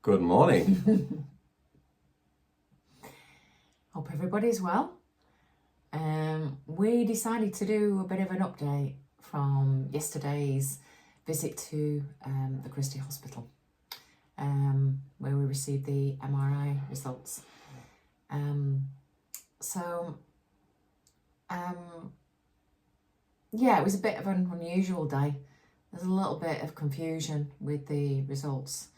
Good morning. Hope everybody's well. We decided to do a bit of an update from yesterday's visit to the Christie Hospital, where we received the MRI results. Yeah, it was a bit of an unusual day. There's a little bit of confusion with the results.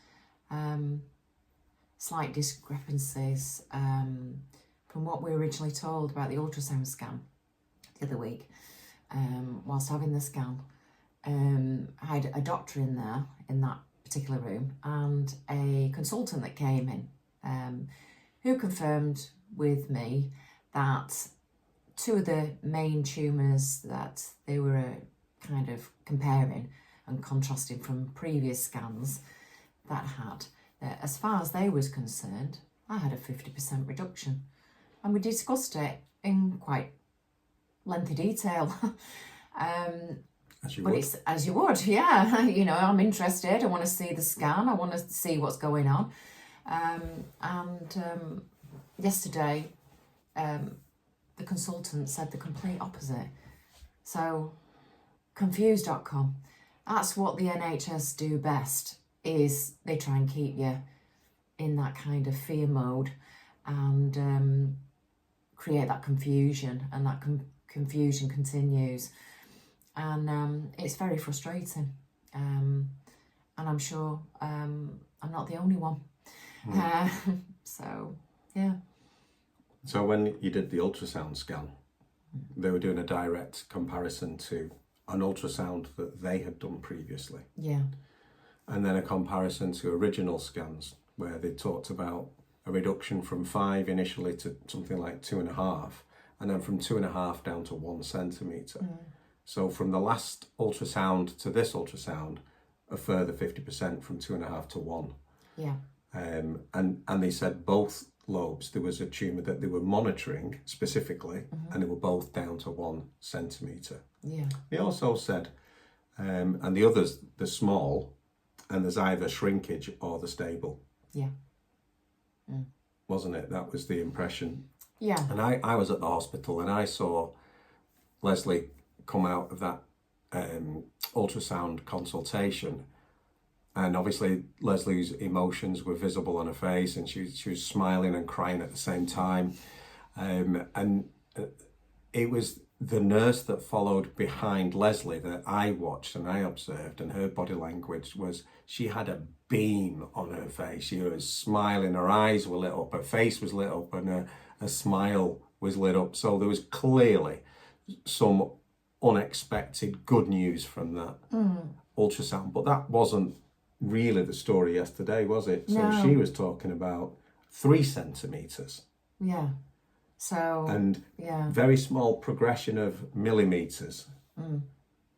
Slight discrepancies from what we were originally told about the ultrasound scan the other week. Whilst having the scan, I had a doctor in there in that particular room and a consultant that came in who confirmed with me that two of the main tumours that they were kind of comparing and contrasting from previous scans that had, as far as they was concerned, I had a 50% reduction. And we discussed it in quite lengthy detail. As you but would. it's as you would, yeah. You know, I'm interested. I want to see the scan. I want to see what's going on. Yesterday, the consultant said the complete opposite. So, confused.com. That's what the NHS do best, is they try and keep you in that kind of fear mode and create that confusion, and that confusion continues. And it's very frustrating. And I'm sure I'm not the only one. So, yeah. So when you did the ultrasound scan, they were doing a direct comparison to an ultrasound that they had done previously. Yeah. And then a comparison to original scans where they talked about a reduction from 5 initially to something like 2.5, and then from 2.5 down to 1 centimetre. So from the last ultrasound to this ultrasound, a further 50% from 2.5 to 1. Yeah. And they said both lobes, there was a tumour that they were monitoring specifically, and they were both down to 1 centimetre. Yeah. They also said, and the others, they're small, and there's either shrinkage or the stable. Yeah. Wasn't it? That was the impression. Yeah. And I was at the hospital and I saw Leslie come out of that ultrasound consultation. And obviously Leslie's emotions were visible on her face, and she was smiling and crying at the same time. And it was the nurse that followed behind Leslie that I watched and I observed, and her body language was, she had a beam on her face. She was smiling, her eyes were lit up, her face was lit up, and her smile was lit up. So there was clearly some unexpected good news from that ultrasound. But that wasn't really the story yesterday, was it? So No. she was talking about 3 centimetres. Yeah. So, And yeah. very small progression of millimetres,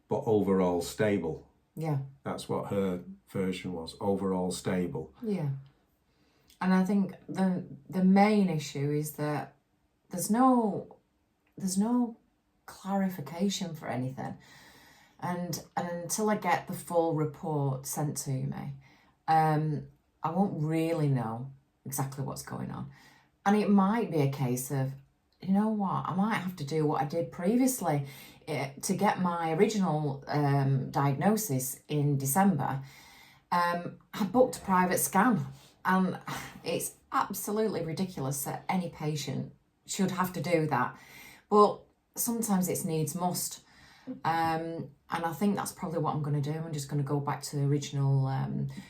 but overall stable. Yeah. That's what her version was, overall stable. Yeah. And I think the main issue is that there's no clarification for anything. And until I get the full report sent to me, I won't really know exactly what's going on. And it might be a case of, you know what, I might have to do what I did previously to get my original diagnosis in December. I booked a private scan, and it's absolutely ridiculous that any patient should have to do that. But sometimes it's needs must. And I think that's probably what I'm going to do. I'm just going to go back to the original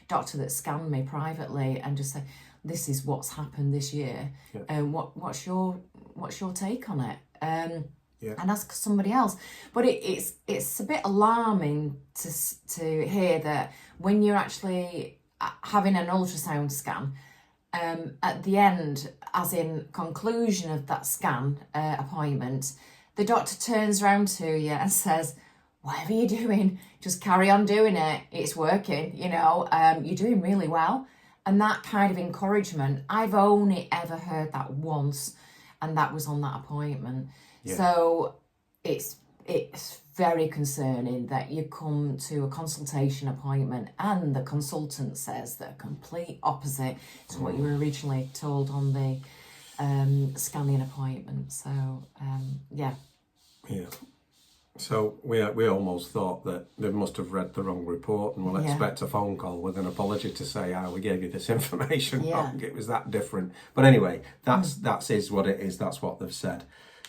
doctor that scanned me privately and just say, this is what's happened this year. And what's your take on it? And ask somebody else. But it's a bit alarming to hear that when you're actually having an ultrasound scan, at the end, as in conclusion of that scan appointment, the doctor turns around to you and says, whatever you're doing, just carry on doing it. It's working, you know, you're doing really well. And that kind of encouragement, I've only ever heard that once, and that was on that appointment. Yeah. So it's very concerning that you come to a consultation appointment and the consultant says the complete opposite to what you were originally told on the scanning appointment. So yeah. So we almost thought that they must have read the wrong report, and we'll expect a phone call with an apology to say, we gave you this information wrong. It was that different. But anyway, that is what it is. That's what they've said.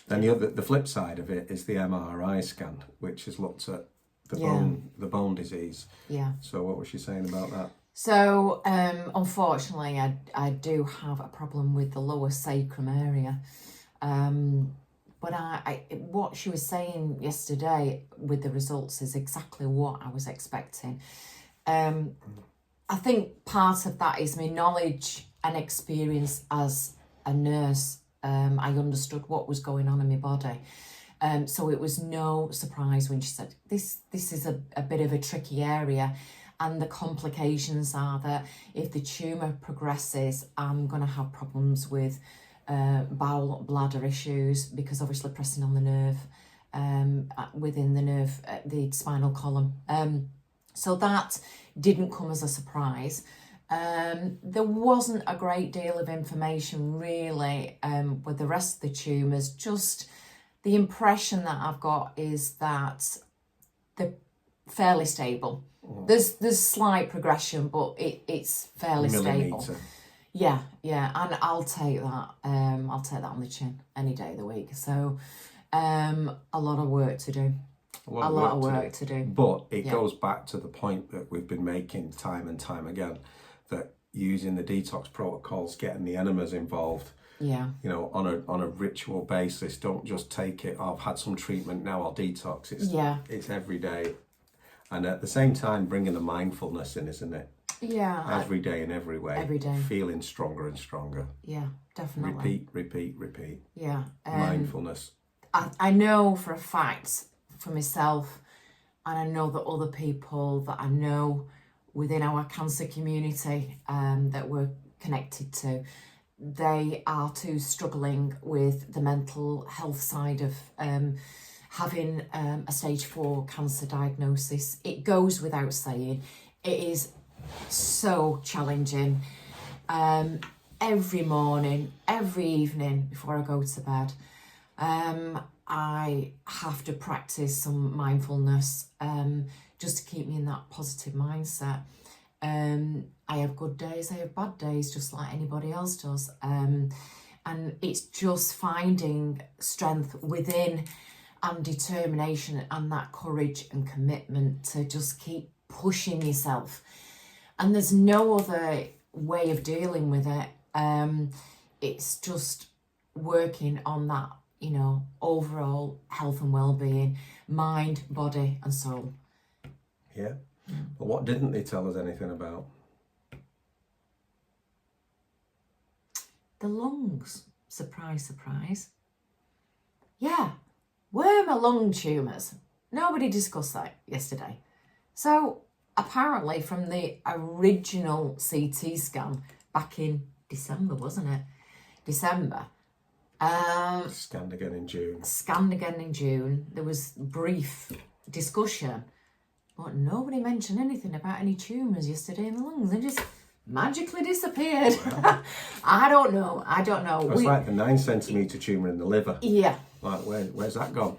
Then the flip side of it is the MRI scan, which has looked at the bone disease. Yeah. So what was she saying about that? So unfortunately, I do have a problem with the lower sacrum area. But what she was saying yesterday with the results is exactly what I was expecting. I think part of that is my knowledge and experience as a nurse. I understood what was going on in my body. So it was no surprise when she said, this is a bit of a tricky area. And the complications are that if the tumour progresses, I'm going to have problems with bowel, bladder issues, because obviously pressing on the nerve within the nerve, the spinal column. So that didn't come as a surprise. There wasn't a great deal of information really with the rest of the tumours. Just the impression that I've got is that they're fairly stable. There's slight progression, but it's fairly stable. Yeah, and I'll take that. I'll take that on the chin any day of the week. So, a lot of work to do. A lot of work to do. But it goes back to the point that we've been making time and time again, that using the detox protocols, getting the enemas involved. Yeah. You know, on a ritual basis. Don't just take it. I've had some treatment, now I'll detox. It's every day, and at the same time bringing the mindfulness in, isn't it? Yeah. Every day in every way. Every day. Feeling stronger and stronger. Yeah, definitely. Repeat. Yeah. Mindfulness. I know for a fact for myself, and I know that other people that I know within our cancer community that we're connected to, they are too struggling with the mental health side of having a stage 4 cancer diagnosis. It goes without saying. It is so challenging. Every morning, every evening before I go to bed, I have to practice some mindfulness just to keep me in that positive mindset. I have good days, I have bad days, just like anybody else does. And it's just finding strength within and determination and that courage and commitment to just keep pushing yourself. And there's no other way of dealing with it. It's just working on that, you know, overall health and well-being, mind, body and soul. Yeah. But what didn't they tell us anything about? The lungs. Surprise, surprise. Yeah. Were my lung tumours? Nobody discussed that yesterday. So apparently from the original CT scan back in December, wasn't it? December. Scanned again in June. There was brief discussion, but nobody mentioned anything about any tumours yesterday in the lungs. They just magically disappeared. Wow. I don't know. It's like the 9 centimetre tumour in the liver. Yeah. Like, where's that gone?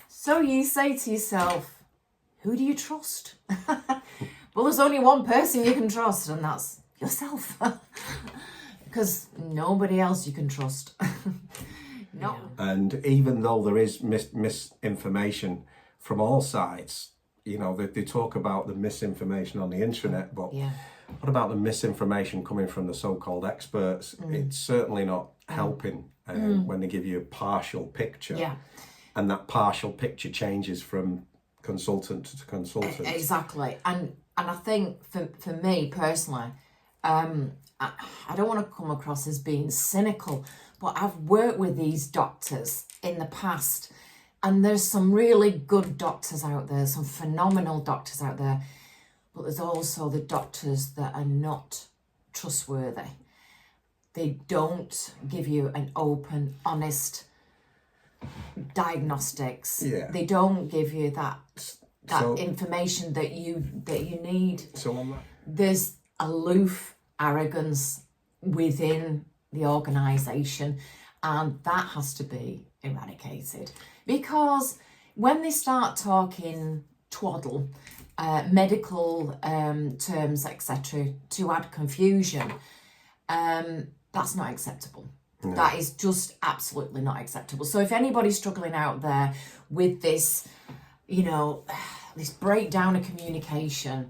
So you say to yourself, who do you trust? Well, there's only one person you can trust, and that's yourself. Because nobody else you can trust. No. And even though there is misinformation from all sides, you know, they talk about the misinformation on the internet, but what about the misinformation coming from the so-called experts? It's certainly not helping when they give you a partial picture. Yeah. And that partial picture changes from consultant to consultant. Exactly. And I think for me personally, I don't want to come across as being cynical, but I've worked with these doctors in the past, and there's some really good doctors out there, some phenomenal doctors out there, but there's also the doctors that are not trustworthy. They don't give you an open, honest diagnostics. Yeah. They don't give you that So- information that you need. So on that, There's aloof arrogance within the organisation, and that has to be eradicated, because when they start talking twaddle, medical terms, etc., to add confusion, that's not acceptable. No. That is just absolutely not acceptable. So if anybody's struggling out there with this, this breakdown of communication,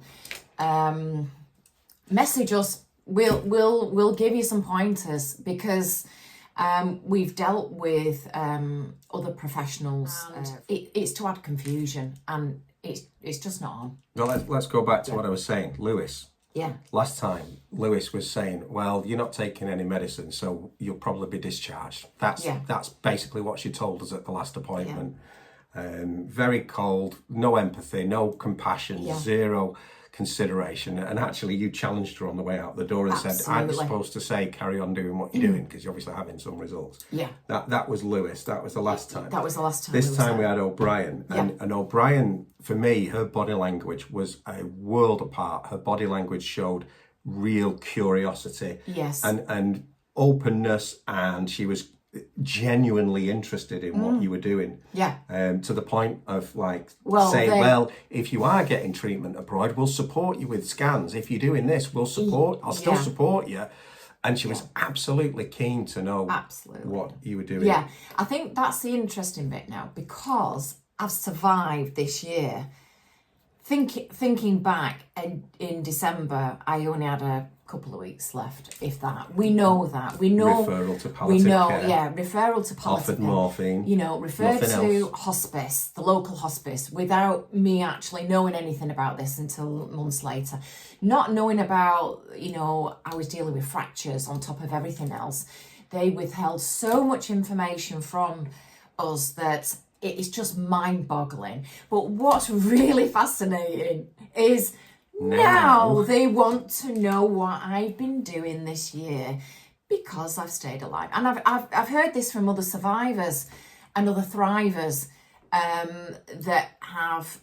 message us. We'll give you some pointers, because we've dealt with other professionals. It's to add confusion, and it's just not on. Well, let's go back to what I was saying. Lewis. Yeah. Last time, Lewis was saying, well, you're not taking any medicine, so you'll probably be discharged. That's basically what she told us at the last appointment. Yeah. Very cold, no empathy, no compassion, zero consideration. And actually, you challenged her on the way out the door and said, I'm supposed to say, carry on doing what you're doing, because you're obviously having some results. Yeah. That was Lewis. That was the last time. That was the last time. This time we had O'Brien. And O'Brien, for me, her body language was a world apart. Her body language showed real curiosity. Yes. And openness, and she was genuinely interested in what you were doing. Yeah. To the point of saying, if you are getting treatment abroad, we'll support you with scans. If you're doing this, I'll still support you. And she was absolutely keen to know what you were doing. Yeah, I think that's the interesting bit now, because I've survived this year. Thinking back, in December, I only had a couple of weeks left, if that. We know that. We know referral to palliative care. Referral to palliative care. Morphine. Refer to hospice, the local hospice, without me actually knowing anything about this until months later. Not knowing about, I was dealing with fractures on top of everything else. They withheld so much information from us that it is just mind-boggling. But what's really fascinating is now they want to know what I've been doing this year, because I've stayed alive. And I've heard this from other survivors and other thrivers that have,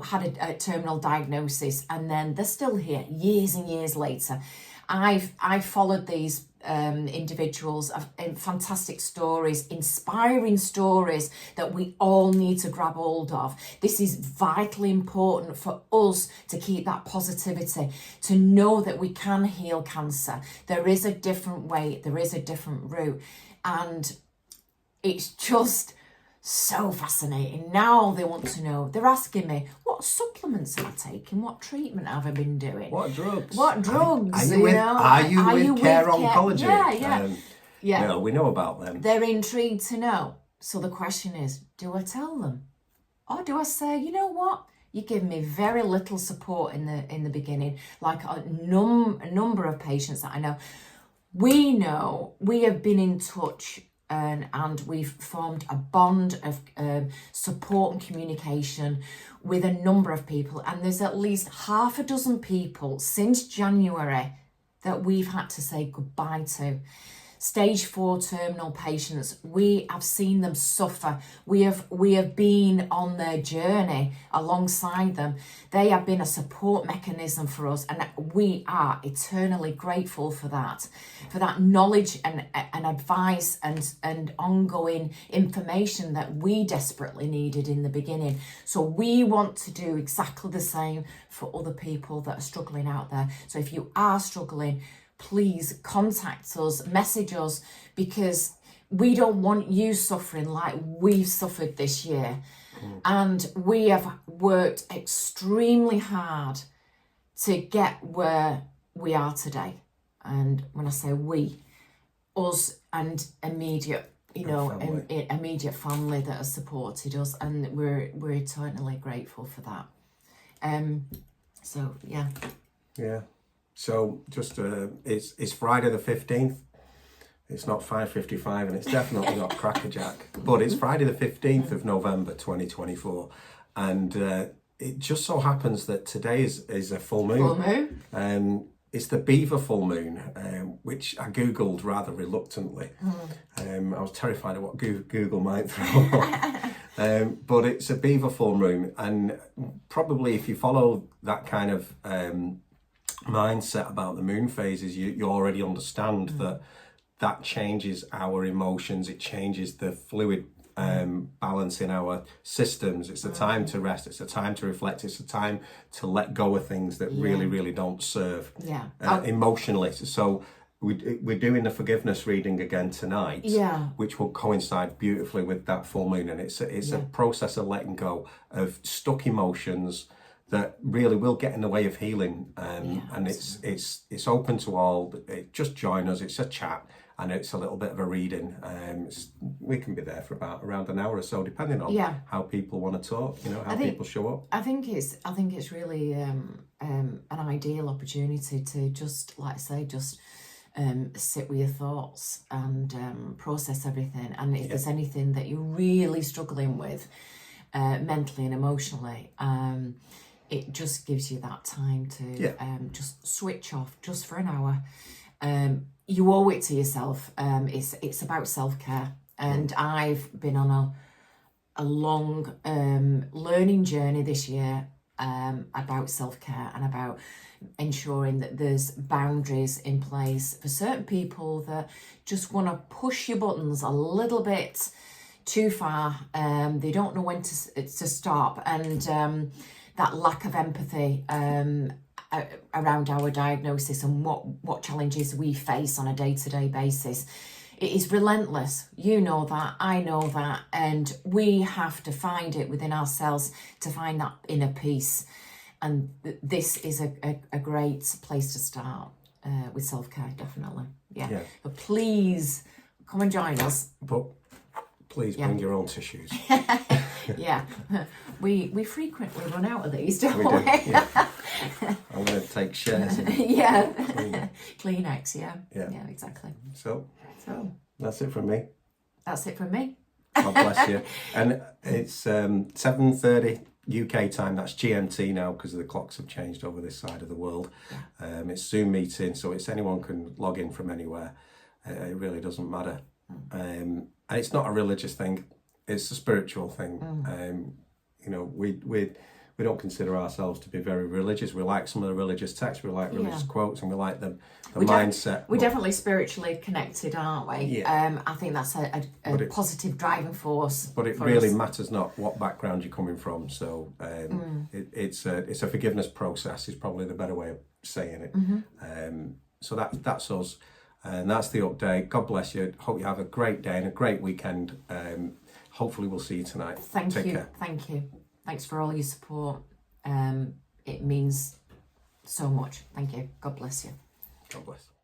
had a terminal diagnosis, and then they're still here years and years later. I've followed these individuals, fantastic stories, inspiring stories that we all need to grab hold of. This is vitally important for us to keep that positivity, to know that we can heal cancer. There is a different way, there is a different route, and it's just so fascinating. Now they want to know. They're asking me, what supplements am I taking? What treatment have I been doing? What drugs? Are you with Care Oncology? Yeah. No, we know about them. They're intrigued to know. So the question is, do I tell them? Or do I say, you know what? You give me very little support in the beginning, like a number of patients that I know. We have been in touch, and we've formed a bond of support and communication with a number of people, and there's at least half a dozen people since January that we've had to say goodbye to. Stage 4 terminal patients, we have seen them suffer. We have been on their journey alongside them. They have been a support mechanism for us, and we are eternally grateful for that knowledge and advice and ongoing information that we desperately needed in the beginning. So we want to do exactly the same for other people that are struggling out there. So if you are struggling, please contact us, message us, because we don't want you suffering like we've suffered this year. And we have worked extremely hard to get where we are today. And when I say we, us and immediate, immediate family that has supported us, and we're eternally grateful for that. So yeah. Yeah. So just it's Friday the 15th. It's not 5:55, and it's definitely not crackerjack, but it's Friday the 15th of November 2024, and it just so happens that today is a full moon. it's the Beaver full moon, which I googled rather reluctantly. I was terrified of what Google might throw up. But it's a Beaver full moon, and probably if you follow that kind of mindset about the moon phases, you already understand that changes our emotions. It changes the fluid balance in our systems. It's a time to rest, it's a time to reflect, it's a time to let go of things that really don't serve emotionally. So we're doing the forgiveness reading again tonight, which will coincide beautifully with that full moon, and it's a process of letting go of stuck emotions that really will get in the way of healing, and it's open to all. Just join us. It's a chat, and it's a little bit of a reading. We can be there for about around an hour or so, depending on how people want to talk. How people show up. I think it's really an ideal opportunity to just, like I say, just sit with your thoughts and process everything. And if there's anything that you're really struggling with mentally and emotionally, it just gives you that time to just switch off just for an hour. You owe it to yourself. It's about self-care, and I've been on a long learning journey this year about self-care and about ensuring that there's boundaries in place for certain people that just want to push your buttons a little bit too far. They don't know when to stop, and that lack of empathy around our diagnosis and what challenges we face on a day-to-day basis. It is relentless. You know that, I know that, and we have to find it within ourselves to find that inner peace. And this is a great place to start with self-care, definitely. Yeah. But please come and join us. But please bring your own tissues. We frequently run out of these, don't we? Yeah. I'm going to take shares in Kleenex, yeah, exactly. So that's it from me. That's it from me. God bless you. And it's 7:30 UK time. That's GMT now because the clocks have changed over this side of the world. It's Zoom meeting, so anyone can log in from anywhere. It really doesn't matter. And it's not a religious thing. It's a spiritual thing. We don't consider ourselves to be very religious. We like some of the religious texts, we like religious quotes, and we like the mindset. We're definitely spiritually connected, aren't we? I think that's a positive driving force. But it really matters not what background you're coming from. So it's a forgiveness process is probably the better way of saying it. So that's us. And that's the update. God bless you. Hope you have a great day and a great weekend. Hopefully we'll see you tonight. Take care. Thank you. Thanks for all your support. It means so much. Thank you. God bless you. God bless.